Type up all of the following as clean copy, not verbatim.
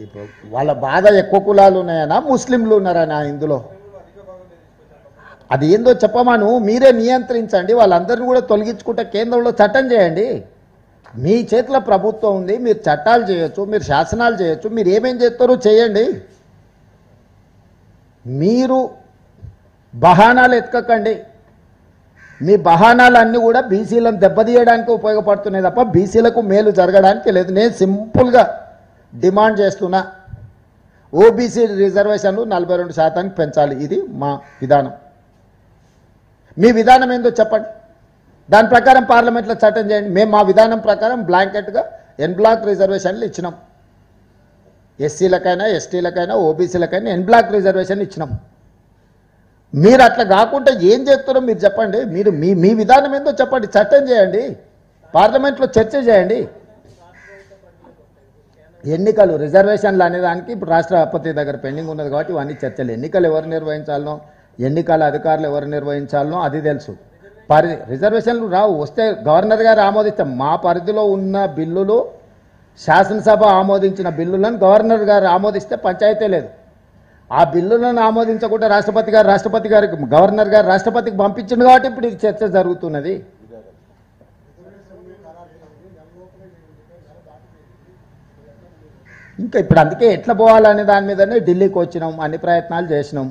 ఇప్పుడు వాళ్ళ బాధ ఎక్కువ కులాలు ఉన్నాయనా ముస్లింలు ఉన్నారనా ఇందులో? అది ఏందో చెప్పమాను, మీరే నియంత్రించండి, వాళ్ళందరినీ కూడా తొలగించుకుంటే కేంద్రంలో చట్టం చేయండి. మీ చేతిలో ప్రభుత్వం ఉంది, మీరు చట్టాలు చేయొచ్చు, మీరు శాసనాలు చేయొచ్చు, మీరు ఏమేం చేస్తారో చేయండి. మీరు బహానాలు ఎత్తుకండి. మీ బహానాలన్నీ కూడా బీసీలను దెబ్బతీయడానికి ఉపయోగపడుతున్నాయి తప్ప బీసీలకు మేలు జరగడానికి లేదు. నేను సింపుల్గా డిమాండ్ చేస్తున్నా, ఓబీసీ రిజర్వేషన్లు 42% పెంచాలి. ఇది మా విధానం. మీ విధానం ఏందో చెప్పండి, దాని ప్రకారం పార్లమెంట్లో చట్టం చేయండి. మేము మా విధానం ప్రకారం బ్లాంకెట్గా ఎన్ బ్లాక్ రిజర్వేషన్లు ఇచ్చినాం. ఎస్సీలకైనా ఎస్టీలకైనా ఓబీసీలకైనా ఎన్ బ్లాక్ రిజర్వేషన్ ఇచ్చినాం. మీరు అట్లా కాకుండా ఏం చేస్తారో మీరు చెప్పండి. మీరు మీ విధానం ఏందో చెప్పండి, చట్టం చేయండి, పార్లమెంట్లో చర్చ చేయండి. ఎన్నికలు రిజర్వేషన్లు అనేదానికి ఇప్పుడు రాష్ట్రపతి దగ్గర పెండింగ్ ఉన్నది కాబట్టి ఇవన్నీ చర్చలు. ఎన్నికలు ఎవరు నిర్వహించాలనో, ఎన్నికల అధికారులు ఎవరు నిర్వహించాలనో అది తెలుసు. రిజర్వేషన్లు రావు, వస్తే గవర్నర్ గారు ఆమోదిస్తాం. మా పరిధిలో ఉన్న బిల్లులు, శాసనసభ ఆమోదించిన బిల్లులను గవర్నర్ గారు ఆమోదిస్తే పంచాయతీ లేదు. ఆ బిల్లులను ఆమోదించకుండా రాష్ట్రపతి గారికి గవర్నర్ గారు రాష్ట్రపతికి పంపించింది కాబట్టి ఇప్పుడు ఇది చర్చ జరుగుతున్నది. ఇంకా ఇప్పుడు అందుకే ఎట్లా పోవాలనే దాని మీదనే ఢిల్లీకి వచ్చినాం, అన్ని ప్రయత్నాలు చేసినాం.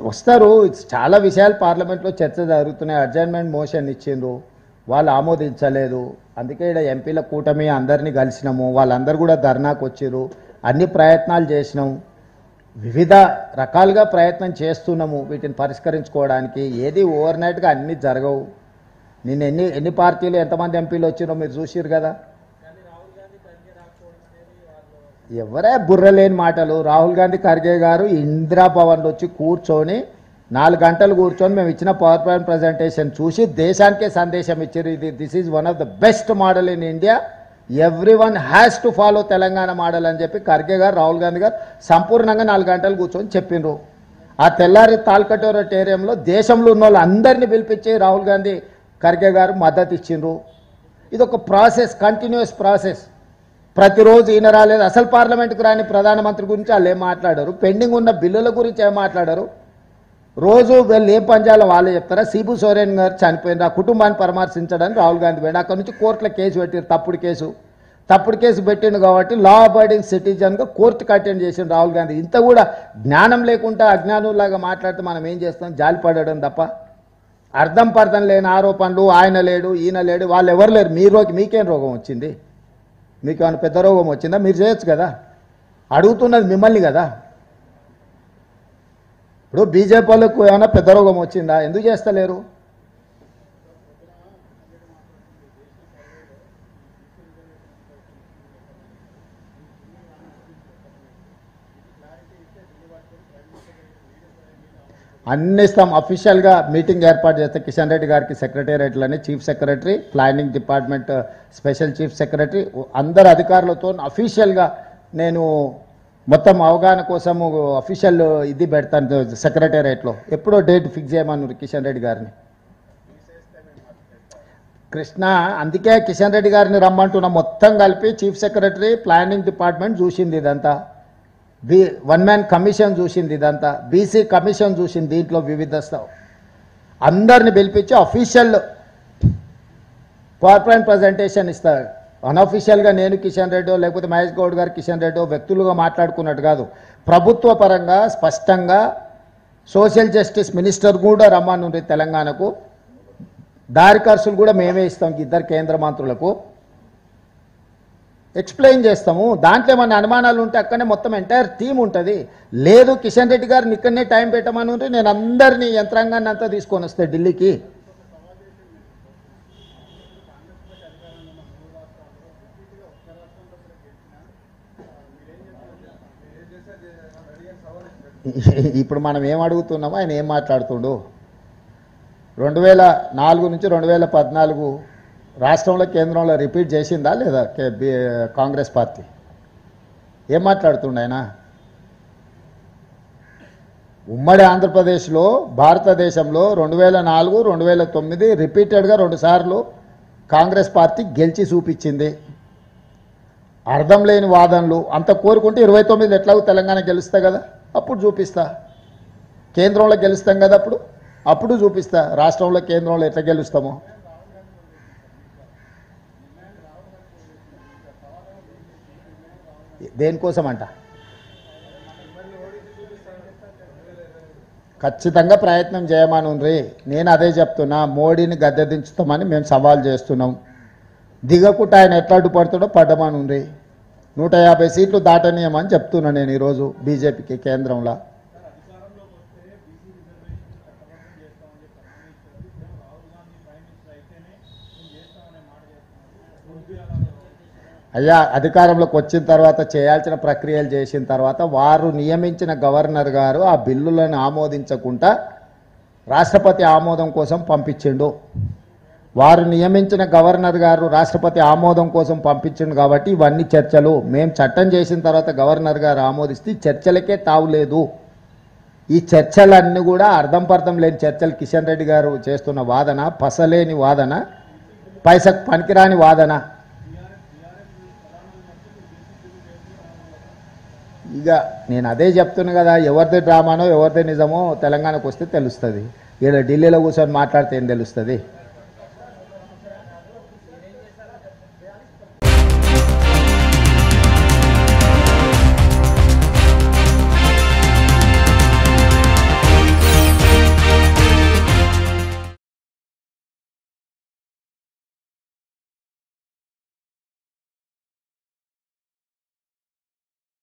వస్తారు, చాలా విషయాలు పార్లమెంట్లో చర్చ జరుగుతున్నాయి. అడ్జర్న్మెంట్ మోషన్ ఇచ్చిండ్రు, వాళ్ళు ఆమోదించలేదు. అందుకే ఇక్కడ ఎంపీల కూటమి అందరినీ కలిసినాము, వాళ్ళందరూ కూడా ధర్నాకు వచ్చిర్రు. అన్ని ప్రయత్నాలు చేసినాం, వివిధ రకాలుగా ప్రయత్నం చేస్తున్నాము వీటిని పరిష్కరించుకోవడానికి. ఏది ఓవర్ నైట్గా అన్నీ జరగవు. నిన్న ఎన్ని పార్టీలు ఎంతమంది ఎంపీలు వచ్చిరో మీరు చూసిరు కదా. ఎవరే బుర్రలేని మాటలు. రాహుల్ గాంధీ ఖర్గే గారు ఇందిరాభవన్లో వచ్చి కూర్చొని 4 గంటలు కూర్చొని మేము ఇచ్చిన పవర్ పాయింట్ ప్రజెంటేషన్ చూసి దేశానికే సందేశం ఇచ్చారు. This is one of the best model in India, everyone has to follow Telangana model అని చెప్పి ఖర్గే గారు, రాహుల్ గాంధీ గారు సంపూర్ణంగా 4 గంటలు కూర్చొని చెప్పిండ్రు. ఆ తెల్లారి తాల్కటోరేటేరియంలో దేశంలో ఉన్న వాళ్ళు అందరినీ పిలిపించి రాహుల్ గాంధీ ఖర్గే గారు మద్దతు ఇచ్చిండ్రు. ఇది ఒక ప్రాసెస్, కంటిన్యూస్ ప్రాసెస్. ప్రతిరోజు ఈయన రాలేదు, అసలు పార్లమెంట్కి రాని ప్రధానమంత్రి గురించి వాళ్ళు ఏం మాట్లాడారు, పెండింగ్ ఉన్న బిల్లుల గురించి ఏం మాట్లాడారు. రోజు వీళ్ళు ఏం పనిచేయాలో వాళ్ళే చెప్తారా. సిబు సోరెన్ గారు చనిపోయినారు, ఆ కుటుంబాన్ని పరామర్శించడానికి రాహుల్ గాంధీ పోయాడు. అక్కడ నుంచి కోర్టులో కేసు పెట్టారు, తప్పుడు కేసు పెట్టిండు కాబట్టి లా అబైడింగ్ సిటిజన్గా కోర్టుకు అటెండ్ చేసిండు రాహుల్ గాంధీ. ఇంత కూడా జ్ఞానం లేకుండా అజ్ఞానులాగా మాట్లాడితే మనం ఏం చేస్తాం, జాలిపడడం తప్ప. అర్థం పర్థం లేని ఆరోపణలు, ఆయన లేడు ఈయన లేడు, వాళ్ళు ఎవరు లేరు. మీకేం రోగం వచ్చింది, మీకు ఏమైనా పెద్ద రోగం వచ్చిందా? మీరు చేయొచ్చు కదా, అడుగుతున్నది మిమ్మల్ని కదా. ఇప్పుడు బీజేపీ వాళ్ళకు ఏమైనా పెద్ద రోగం వచ్చిందా? ఎందుకు చేస్తలేరు? అన్ని ఇస్తాం. అఫీషియల్గా మీటింగ్ ఏర్పాటు చేస్తే కిషన్ రెడ్డి గారికి సెక్రటేరియట్లని, chief secretary, planning department special chief secretary, అందరు అధికారులతో అఫీషియల్గా నేను మొత్తం అవగాహన కోసం అఫీషియల్ ఇది పెడతాను సెక్రటేరియట్లో. ఎప్పుడో డేట్ ఫిక్స్ చేయమన్నారు కిషన్ రెడ్డి గారిని. కృష్ణ, అందుకే కిషన్ రెడ్డి గారిని రమ్మంటున్నా. మొత్తం కలిపి చీఫ్ సెక్రటరీ, ప్లానింగ్ డిపార్ట్మెంట్ చూసింది ఇదంతా, వన్ మ్యాన్ కమిషన్ చూసింది ఇదంతా, బీసీ కమిషన్ చూసింది. దీంట్లో వివిధ అందరిని పిలిపించి అఫీషియల్ పవర్ పాయింట్ ప్రజెంటేషన్ ఇస్తారు. అన్అఫీషియల్గా నేను కిషన్ రెడ్డి లేకపోతే మహేష్ గౌడ్ గారు కిషన్ రెడ్డి వ్యక్తులుగా మాట్లాడుకున్నట్టు కాదు, ప్రభుత్వ పరంగా స్పష్టంగా సోషల్ జస్టిస్ మినిస్టర్ కూడా రమ్మనుంది తెలంగాణకు. దారి ఖర్చులు కూడా మేమే ఇస్తాం, ఇద్దరు కేంద్ర మంత్రులకు ఎక్స్ప్లెయిన్ చేస్తాము. దాంట్లో ఏమైనా అనుమానాలు ఉంటే అక్కడనే మొత్తం ఎంటైర్ టీం ఉంటుంది. లేదు కిషన్ రెడ్డి గారిని ఇక్కడనే టైం పెట్టమని ఉంటే నేను అందరినీ యంత్రాంగాన్ని అంతా తీసుకొని వస్తే ఢిల్లీకి. ఇప్పుడు మనం ఏం అడుగుతున్నామో ఆయన ఏం మాట్లాడుతుండు. 2004 నుంచి 2014 రాష్ట్రంలో కేంద్రంలో రిపీట్ చేసిందా లేదా కాంగ్రెస్ పార్టీ? ఏం మాట్లాడుతుండ ఆయన? ఉమ్మడి ఆంధ్రప్రదేశ్లో భారతదేశంలో 2004 2009 రిపీటెడ్గా 2 సార్లు కాంగ్రెస్ పార్టీ గెలిచి చూపించింది. అర్థం లేని వాదనలు అంత కోరుకుంటే 29 ఎట్లాగో తెలంగాణ గెలుస్తా కదా, అప్పుడు చూపిస్తా. కేంద్రంలో గెలుస్తాం కదా, అప్పుడు చూపిస్తా రాష్ట్రంలో కేంద్రంలో ఎట్లా గెలుస్తామో. దేనికోసం అంట ఖచ్చితంగా ప్రయత్నం చేయమని ఉండ్రి. నేను అదే చెప్తున్నా, మోడీని గద్దె దించుతామని మేము సవాల్ చేస్తున్నాం. దిగకుండా ఆయన ఎట్లా అడ్డుపడుతాడో పడ్డమని ఉండ్రి. 150 సీట్లు దాటనీయమని చెప్తున్నా నేను ఈరోజు బీజేపీకి కేంద్రంలో. అయ్యా, అధికారంలోకి వచ్చిన తర్వాత చేయాల్సిన ప్రక్రియలు చేసిన తర్వాత వారు నియమించిన గవర్నర్ గారు ఆ బిల్లులను ఆమోదించకుండా రాష్ట్రపతి ఆమోదం కోసం పంపించిండు. వారు నియమించిన గవర్నర్ గారు రాష్ట్రపతి ఆమోదం కోసం పంపించిండు కాబట్టి ఇవన్నీ చర్చలు. మేము చట్టం చేసిన తర్వాత గవర్నర్ గారు ఆమోదిస్తే చర్చలకే తావులేదు. ఈ చర్చలన్నీ కూడా అర్థం పర్థం లేని చర్చలు. కిషన్ రెడ్డి గారు చేస్తున్న వాదన పసలేని వాదన, పైసకు పనికిరాని వాదన. ఇక నేను అదే చెప్తున్నా కదా, ఎవరిది డ్రామానో ఎవరిది నిజమో తెలంగాణకు వస్తే తెలుస్తుంది. ఇక్కడ ఢిల్లీలో కూర్చొని మాట్లాడితే ఏం తెలుస్తుంది?